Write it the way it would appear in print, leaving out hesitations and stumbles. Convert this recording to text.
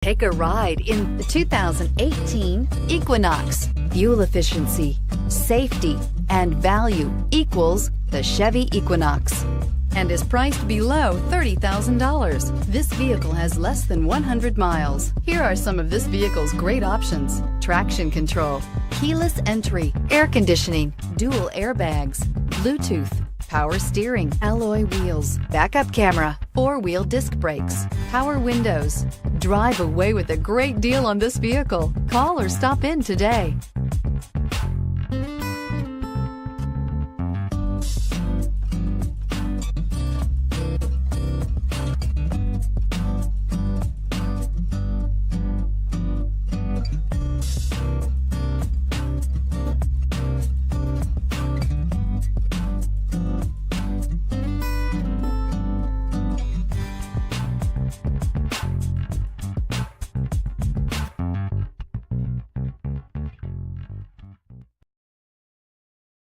Take a ride in the 2018 Equinox. Fuel efficiency, safety, and value equals the Chevy Equinox and is priced below $30,000. This vehicle has less than 100 miles. Here are some of this vehicle's great options: traction control, keyless entry, air conditioning, dual airbags, Bluetooth, power steering, alloy wheels, backup camera, four-wheel disc brakes, power windows. Drive away with a great deal on this vehicle. Call or stop in today.